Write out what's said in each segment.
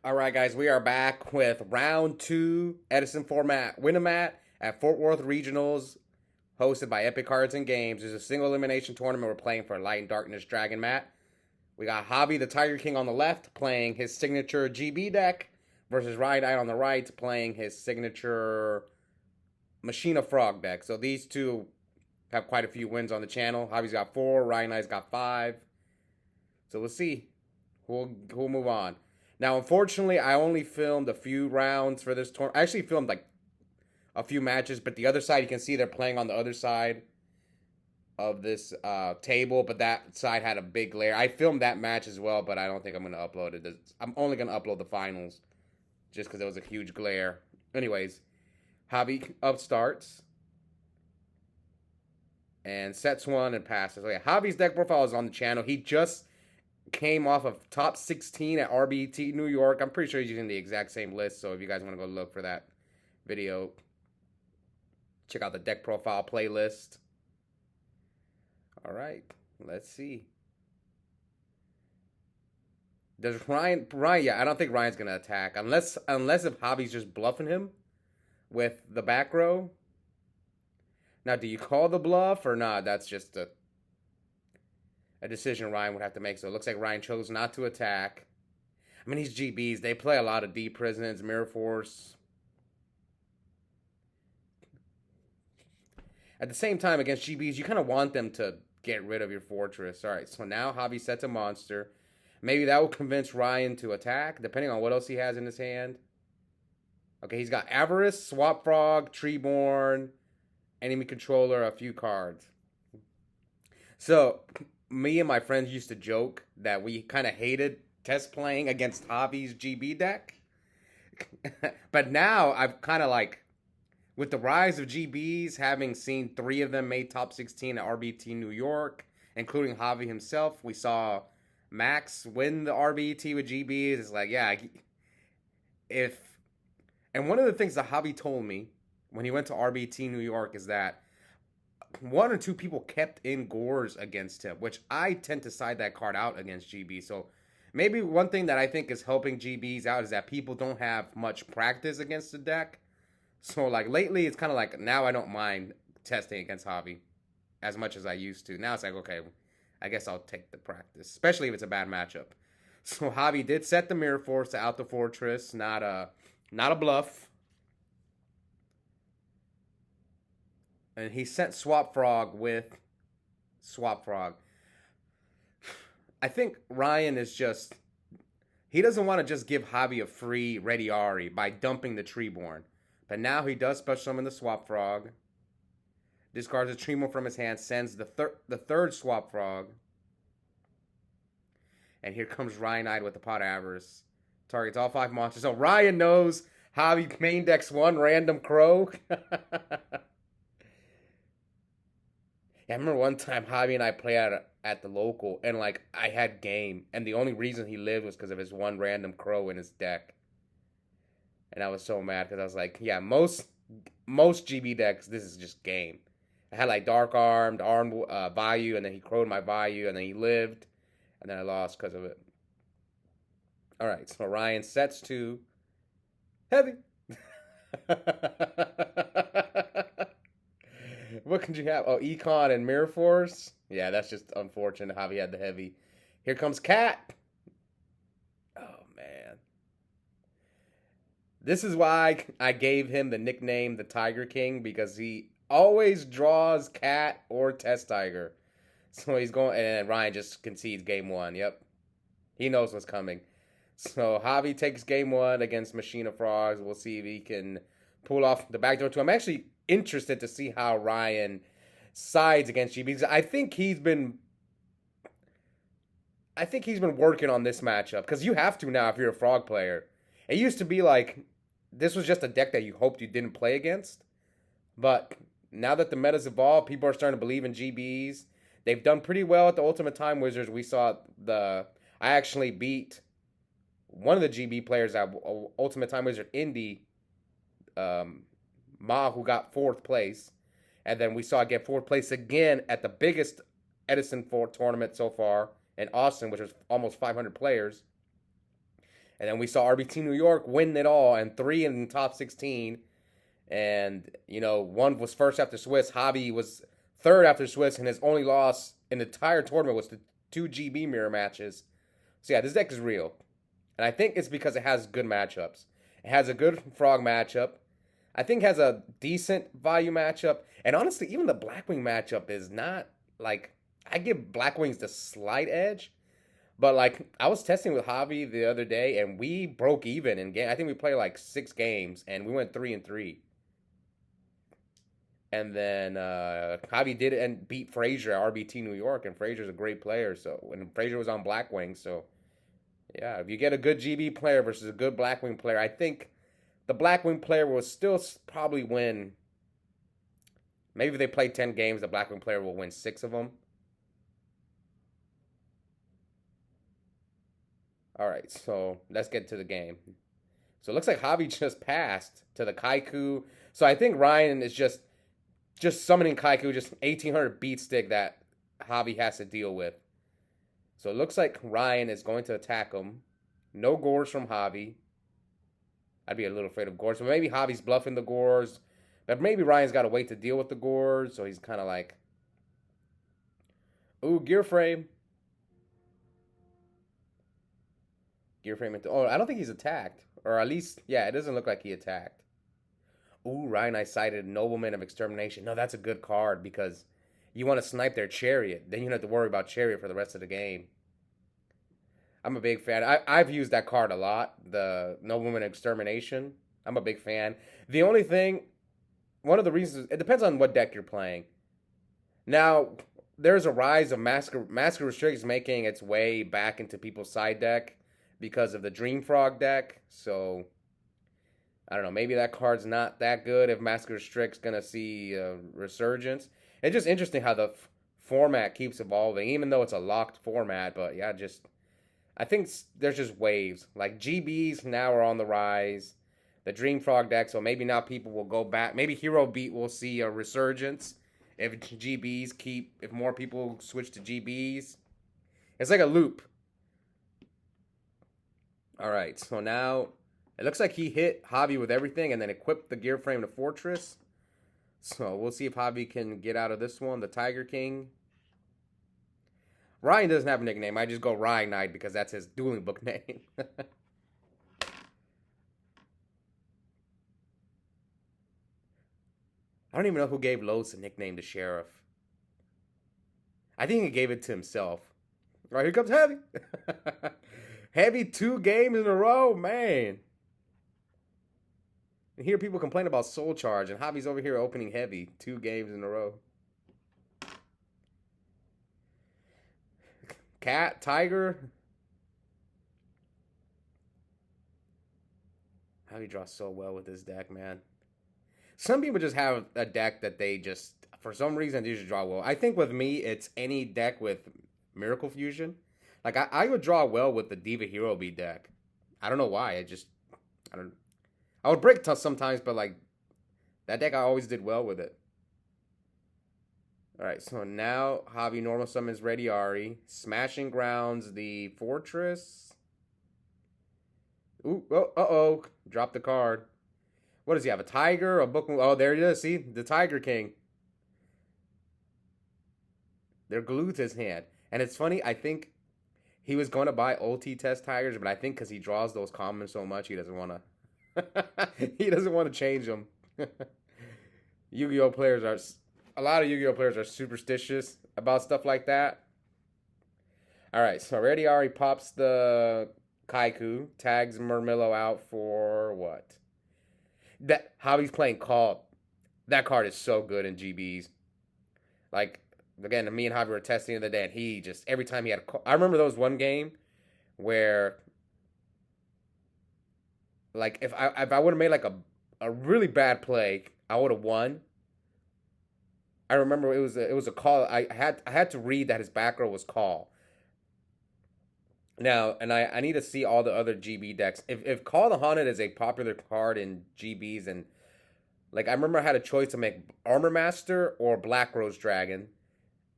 All right, guys, we are back with round two Edison format Win-A-Mat at Fort Worth Regionals, hosted by Epic Cards and Games. There's a single elimination tournament. We're playing for Light and Darkness Dragon Mat. We got Javi, the Tiger King, on the left, playing his signature GB deck, versus Ryanide on the right, playing his signature Machina Frog deck. So these two have quite a few wins on the channel. Javi's got 4, Ryanide's got 5. So let's see who'll move on. Now, unfortunately, I only filmed a few rounds for this tournament. I actually filmed like a few matches, but the other side, you can see they're playing on the other side of this table, but that side had a big glare. I filmed that match as well, but I don't think I'm going to upload it. I'm only going to upload the finals just because there was a huge glare. Anyways, Javi up starts and sets one and passes. So yeah, Javi's deck profile is on the channel. He just came off of top 16 at RBT New York. I'm pretty sure he's using the exact same list, so if you guys want to go look for that video, check out the deck profile playlist. All right, let's see. Does Ryan, yeah, I don't think Ryan's going to attack, unless if Javi's just bluffing him with the back row. Now, do you call the bluff or not? That's just a decision Ryan would have to make. So it looks like Ryan chose not to attack. I mean, these GBs, they play a lot of Deep Prisons, Mirror Force. At the same time, against GBs, you kind of want them to get rid of your fortress. All right, so now Javi sets a monster. Maybe that will convince Ryan to attack, depending on what else he has in his hand. Okay, he's got Avarice, Swap Frog, Treeborn, Enemy Controller, a few cards. So me and my friends used to joke that we kind of hated test playing against Javi's GB deck. But now I've kind of like, with the rise of GBs, having seen 3 of them made top 16 at RBT New York, including Javi himself, we saw Max win the RBT with GBs. It's like, yeah, and one of the things that Javi told me when he went to RBT New York is that 1 or 2 people kept in Gores against him, which I tend to side that card out against GB. So maybe one thing that I think is helping GBs out is that people don't have much practice against the deck. So like lately, it's kind of like now I don't mind testing against Javi as much as I used to. Now it's like, okay, I guess I'll take the practice, especially if it's a bad matchup. So Javi did set the Mirror Force to out the Fortress, not a bluff. And he sent Swap Frog with Swap Frog. I think Ryan is just, he doesn't want to just give Javi a free Ready Ari by dumping the Treeborn. But now he does special summon the Swap Frog. Discards a Treeborn from his hand, sends the third Swap Frog. And here comes Ryanide with the Pot Avarice. Targets all 5 monsters. So Ryan knows Javi main decks 1 random Crow. I remember one time Javi and I played at the local, and like I had game, and the only reason he lived was because of his 1 random Crow in his deck. And I was so mad because I was like, yeah, most GB decks, this is just game. I had like Dark Armed, Vayu, and then he crowed my Vayu, and then he lived, and then I lost because of it. All right, so Ryan sets to heavy. What could you have? Oh, Econ and Mirror Force? Yeah, that's just unfortunate how he had the heavy. Here comes Cat. Oh, man. This is why I gave him the nickname the Tiger King, because he always draws Cat or Test Tiger. So he's going, and Ryan just concedes game 1. Yep. He knows what's coming. So Javi takes game 1 against Machina Frogs. We'll see if he can pull off the backdoor 2. I'm actually interested to see how Ryan sides against GB, because I think he's been working on this matchup, because you have to now if you're a Frog player. It used to be like this was just a deck that you hoped you didn't play against, but now that the meta's evolved, people are starting to believe in GBs. They've done pretty well at the Ultimate Time Wizards. We saw I actually beat one of the GB players at Ultimate Time Wizard Indy, Ma, who got 4th place. And then we saw get 4th place again at the biggest Edison tournament so far in Austin, which was almost 500 players. And then we saw RBT New York win it all and three in the top 16. And, one was first after Swiss. Javi was third after Swiss, and his only loss in the entire tournament was the two GB mirror matches. So, yeah, this deck is real. And I think it's because it has good matchups. It has a good Frog matchup. I think it has a decent Value matchup. And honestly, even the Blackwing matchup is not, like, I give Blackwings the slight edge. But, like, I was testing with Javi the other day, and we broke even in game. I think we played, like, 6 games, and we went 3-3. And then Javi did it and beat Frazier at RBT New York, and Frazier's a great player. So, and Frazier was on Blackwing, so yeah, if you get a good GB player versus a good Blackwing player, I think the Blackwing player will still probably win. Maybe if they play 10 games, the Blackwing player will win 6 of them. All right, so let's get to the game. So it looks like Javi just passed to the Kaiku. So I think Ryan is just summoning Kaiku, just 1800 beat stick that Javi has to deal with. So it looks like Ryan is going to attack him. No Gores from Javi. I'd be a little afraid of Gores. But maybe Javi's bluffing the Gores. But maybe Ryan's got to wait to deal with the Gores. So he's kind of like, ooh, Gear Frame. Gear Frame into... Oh, I don't think he's attacked. Or at least, yeah, it doesn't look like he attacked. Ooh, Ryanide cited Nobleman of Extermination. No, that's a good card because you want to snipe their Chariot. Then you don't have to worry about Chariot for the rest of the game. I'm a big fan. I've used that card a lot, the Nobleman of Extermination. I'm a big fan. The only thing, one of the reasons, it depends on what deck you're playing. Now, there's a rise of Massacre Restricts making its way back into people's side deck because of the Dream Frog deck, so... I don't know, maybe that card's not that good if Massacre Restrict's going to see a resurgence. It's just interesting how the format keeps evolving, even though it's a locked format. But yeah, I think there's just waves. Like GBs now are on the rise. The Dream Frog deck, so maybe now people will go back. Maybe Hero Beat will see a resurgence if if more people switch to GBs. It's like a loop. All right, so now... It looks like he hit Javi with everything and then equipped the Gear Frame to Fortress. So we'll see if Javi can get out of this one. The Tiger King. Ryan doesn't have a nickname. I just go Ryanide because that's his dueling book name. I don't even know who gave Lowe's a nickname to Sheriff. I think he gave it to himself. All right, here comes Heavy. Heavy 2 games in a row, man. I hear people complain about Soul Charge, and Javi's over here opening Heavy 2 games in a row. Cat, Tiger. Javi draws so well with this deck, man. Some people just have a deck that they just, for some reason, they just draw well. I think with me, it's any deck with Miracle Fusion. Like, I would draw well with the Diva Hero Beat deck. I don't know why. I would break sometimes, but, like, that deck I always did well with it. Alright, so now Javi normal summons Rediari. Smashing Grounds the Fortress. Ooh, uh-oh. Dropped the card. What does he have? A Tiger? A Book? Oh, there it is. See? The Tiger King. They're glued to his hand. And it's funny, I think he was going to buy ulti test Tigers, but I think because he draws those commons so much, he doesn't want to... he doesn't want to change them. Yu-Gi-Oh players are... A lot of Yu-Gi-Oh players are superstitious about stuff like that. Alright, so Rediari pops the Kaiku, tags Murmillo out for what? Javi's playing Call. That card is so good in GBs. Like, again, me and Javi were testing the other day, and he just, every time he had a call. I remember there was one game where, like, if I would have made, like, a really bad play, I would have won. I remember it was a call. I had to read that his back row was Call. Now, and I need to see all the other GB decks. If Call the Haunted is a popular card in GBs, and like I remember I had a choice to make Armor Master or Black Rose Dragon,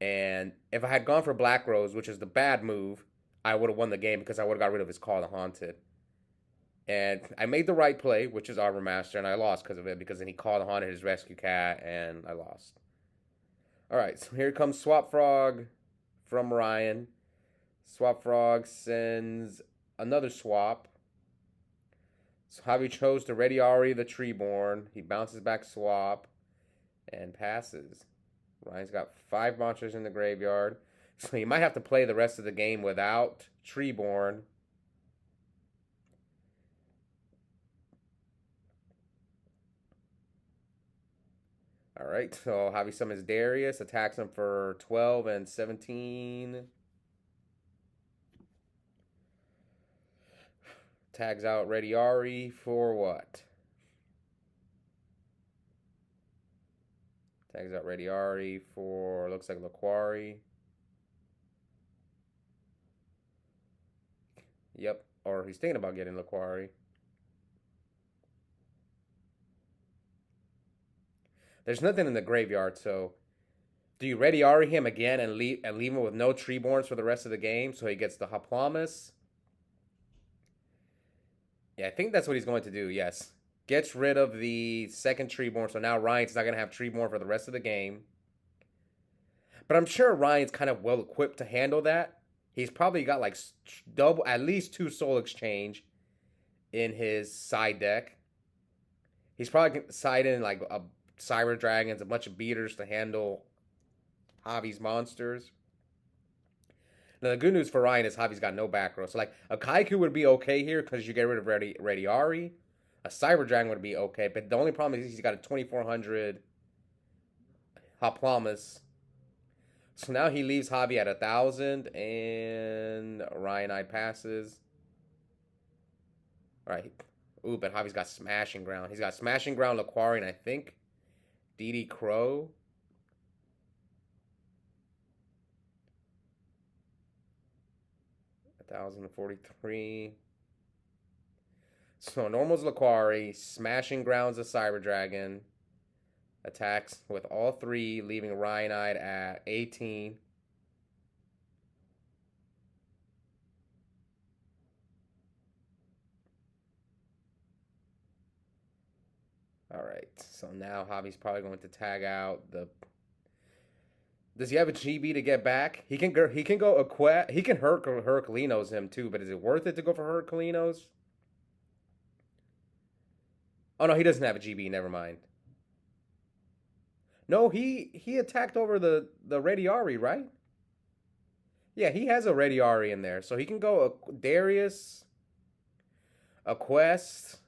and if I had gone for Black Rose, which is the bad move, I would have won the game because I would have got rid of his Call the Haunted. And I made the right play, which is Arbor Master, and I lost because of it, because then he called on his rescue cat, and I lost. Alright, so here comes Swap Frog from Ryan. Swap Frog sends another swap. So Javi chose to Ready Ari the Treeborn. He bounces back swap and passes. Ryan's got 5 monsters in the graveyard. So he might have to play the rest of the game without Treeborn. Alright, so Javi summons Darius, attacks him for 12 and 17. Tags out Ready Ari for what? Tags out Ready Ari for, looks like Laquari. Yep, or he's thinking about getting Laquari. There's nothing in the graveyard, so do you Ready Ari him again and leave him with no Treeborns for the rest of the game so he gets the Hoplamus? Yeah, I think that's what he's going to do, yes. Gets rid of the second Treeborn, so now Ryan's not going to have Treeborn for the rest of the game. But I'm sure Ryan's kind of well equipped to handle that. He's probably got like double, at least 2 Soul Exchange in his side deck. He's probably side in like a Cyber Dragons, a bunch of beaters to handle Javi's monsters. Now, the good news for Ryan is Javi's got no back row. So, like, a Kaiku would be okay here because you get rid of Ready Ari. A Cyber Dragon would be okay. But the only problem is he's got a 2400 Hoplamus. So now he leaves Javi at 1,000. And Ryanide passes. All right. Ooh, but Javi's got Smashing Ground. He's got Smashing Ground, Laquari, and I think DD Crow. $1,043. So normal's Laquari, Smashing Grounds a Cyber Dragon. Attacks with all 3, leaving Ryanide at 18. Alright, so now Javi's probably going to tag out the... Does he have a GB to get back? He can go he can Herculinos him too, but is it worth it to go for Herculinos? Oh no, he doesn't have a GB, never mind. No, he attacked over the Ready Ari, right? Yeah, he has a Ready Ari in there. So he can go a Darius, a Quest.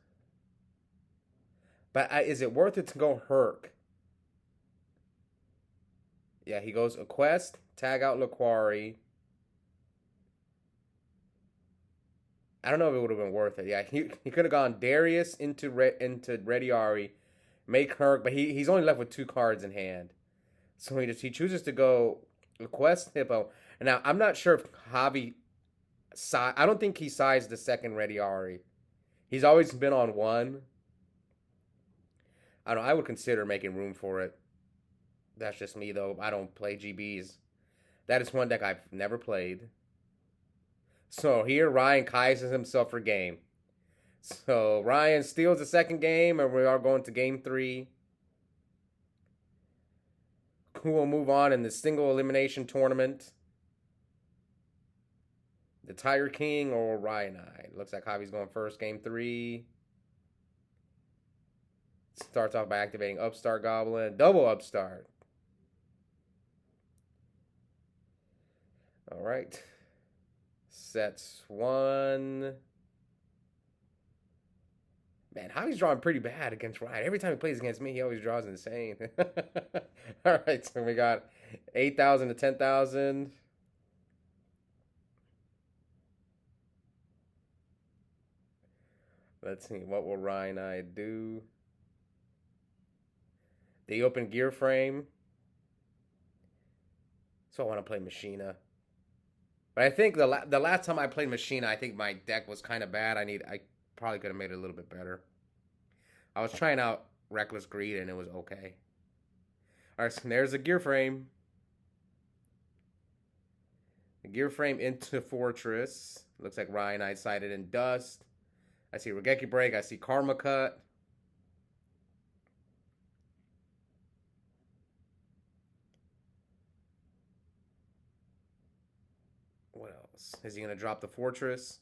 But is it worth it to go Herc? Yeah, he goes a Quest, tag out Laquari. I don't know if it would have been worth it. Yeah, he could have gone Darius into Ready Ari, make Herc, but he's only left with 2 cards in hand. So he chooses to go Quest Hippo. And now I'm not sure if Javi I don't think he sized the second Ready Ari. He's always been on 1. I don't know, I would consider making room for it. That's just me though. I don't play GBs. That is one deck I've never played. So here Ryan kaises himself for game. So Ryan steals the second game, and we are going to game 3. Who will move on in the single elimination tournament? The Tiger King or Ryanide? Looks like Javi's going first, game 3. Starts off by activating Upstart Goblin. Double Upstart. Alright. Sets 1. Man, Javi's drawing pretty bad against Ryan. Every time he plays against me, he always draws insane. Alright, so we got 8,000 to 10,000. Let's see, what will Ryanide do? The open gear frame. So I want to play Machina. But I think the last time I played Machina, I think my deck was kind of bad. I probably could have made it a little bit better. I was trying out Reckless Greed, and it was okay. All right, so there's the gear frame. The gear frame into Fortress. Looks like Ryanide sided in Dust. I see Regeki Break. I see Karma Cut. What else? Is he gonna drop the Fortress?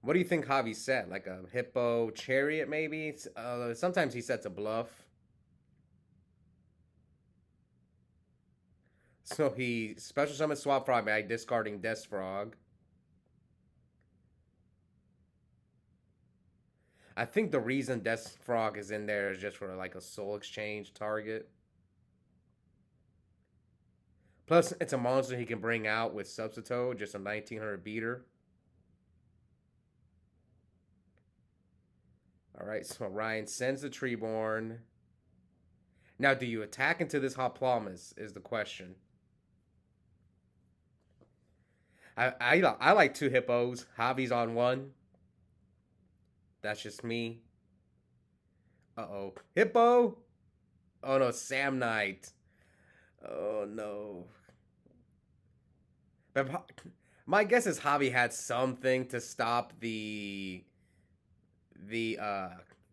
What do you think Javi set? Like a Hippo Chariot, maybe? Sometimes he sets a bluff. So he special summons Swap Frog by discarding Death Frog. I think the reason Death Frog is in there is just for like a soul exchange target. Plus, it's a monster he can bring out with Substitute, just a 1900 beater. Alright, so Ryan sends the Treeborn. Now, do you attack into this Hoplomys is the question. I like two hippos. Javi's on one. That's just me. Uh-oh. Hippo? Oh no, Sam Knight. Oh no. But my guess is Javi had something to stop the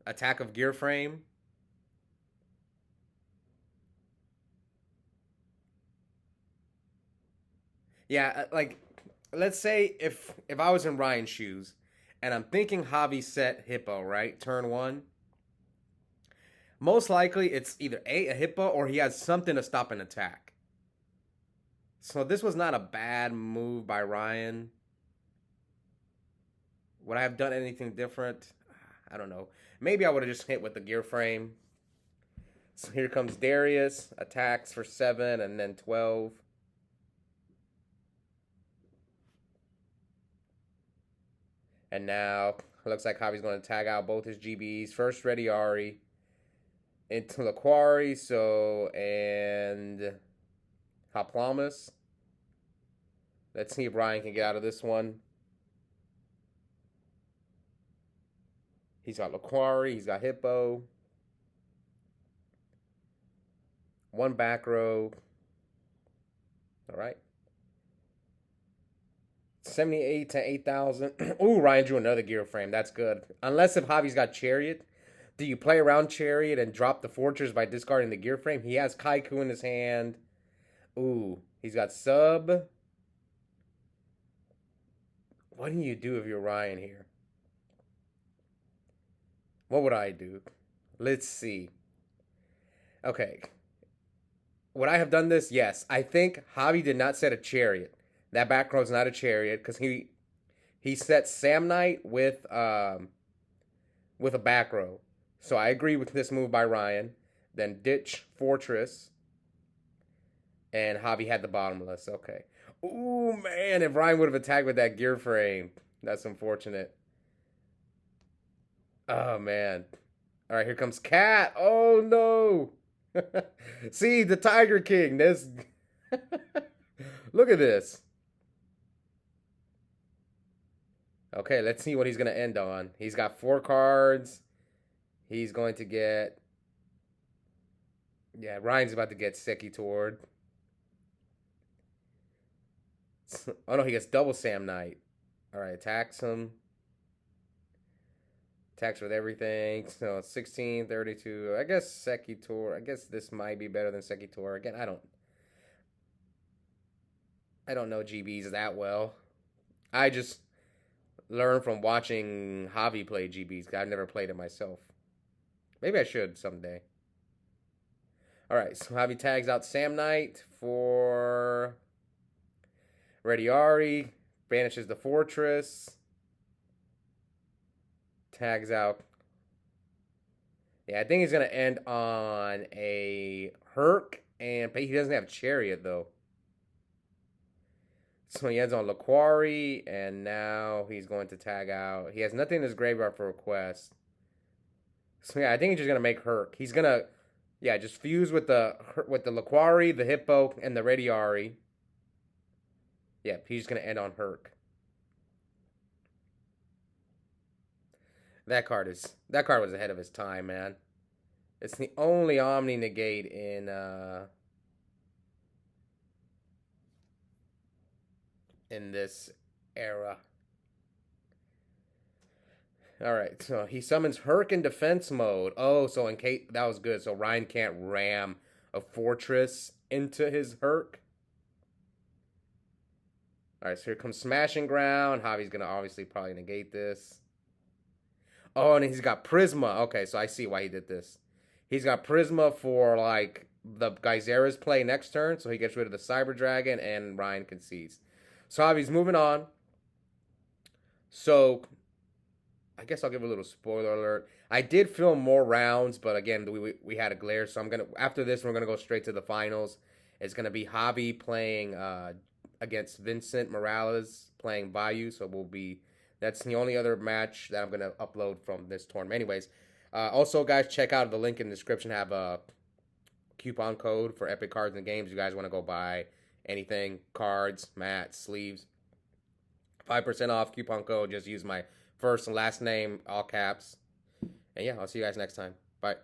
attack of Gear Frame. Yeah, like let's say if I was in Ryan's shoes and I'm thinking Javi set Hippo, right? Turn one. Most likely it's either a Hippo or he has something to stop an attack. So this was not a bad move by Ryan. Would I have done anything different? I don't know. Maybe I would have just hit with the Gear Frame. So here comes Darius. Attacks for 7 and then 12. And now, looks like Javi's going to tag out both his GBs. First, Ready Ari into Laquari, and Hoplomys. Let's see if Ryan can get out of this one. He's got Laquari, he's got Hippo. One back row. All right. 78 to 8,000. Ooh, Ryan drew another Gear Frame. That's good. Unless if Javi's got Chariot. Do you play around Chariot and drop the Fortress by discarding the Gear Frame? He has Kaiku in his hand. Ooh, he's got Sub. What do you do if you're Ryan here? What would I do? Let's see. Okay. Would I have done this? Yes. I think Javi did not set a Chariot. That back row is not a Chariot because he set Sam Knight with a back row. So I agree with this move by Ryan. Then ditch Fortress. And Javi had the bottomless. Okay. Ooh, man. If Ryan would have attacked with that Gear Frame. That's unfortunate. Oh, man. All right, here comes Cat. Oh, no. See, the Tiger King. This. Look at this. Okay, let's see what he's going to end on. He's got 4 cards. He's going to get... Yeah, Ryan's about to get Seki Toward. Oh, no, he gets double Sam Knight. All right, attacks him. Attacks with everything. So, 16, 32. I guess Seki Toward. I guess this might be better than Seki Toward. Again, I don't know GBs that well. I just learned from watching Javi play GBs. I've never played it myself. Maybe I should someday. All right, so Javi tags out Sam Knight for Ready Ari. Banishes the Fortress. Tags out. Yeah, I think he's going to end on a Herc. But he doesn't have Chariot, though. So he ends on Laquari, and now he's going to tag out. He has nothing in his graveyard for request. So yeah, I think he's just gonna make Herc. He's gonna, yeah, just fuse with the Laquari, the Hippo, and the Radiari. Yep, he's gonna end on Herc. That card was ahead of his time, man. It's the only Omni negate in this era. All right, so he summons Herc in defense mode. Oh, so in case that was good. So Ryan can't ram a fortress into his Herc. All right, so here comes Smashing Ground. Javi's gonna obviously probably negate this. Oh, and he's got Prisma. Okay, so I see why he did this. He's got Prisma for like the Geysera's play next turn, so he gets rid of the Cyber Dragon and Ryan concedes. So Javi's moving on. So I guess I'll give a little spoiler alert. I did film more rounds, but again, we had a glare, so I'm gonna after this we're gonna go straight to the finals. It's gonna be Javi playing against Vincent Morales playing Bayou, so that's the only other match that I'm gonna upload from this tournament. Anyways, also guys, check out the link in the description. Have a coupon code for Epic Cards and Games. You guys want to go buy anything, cards, mats, sleeves, 5% off coupon code. Just use my first and last name, all caps. And yeah, I'll see you guys next time. Bye.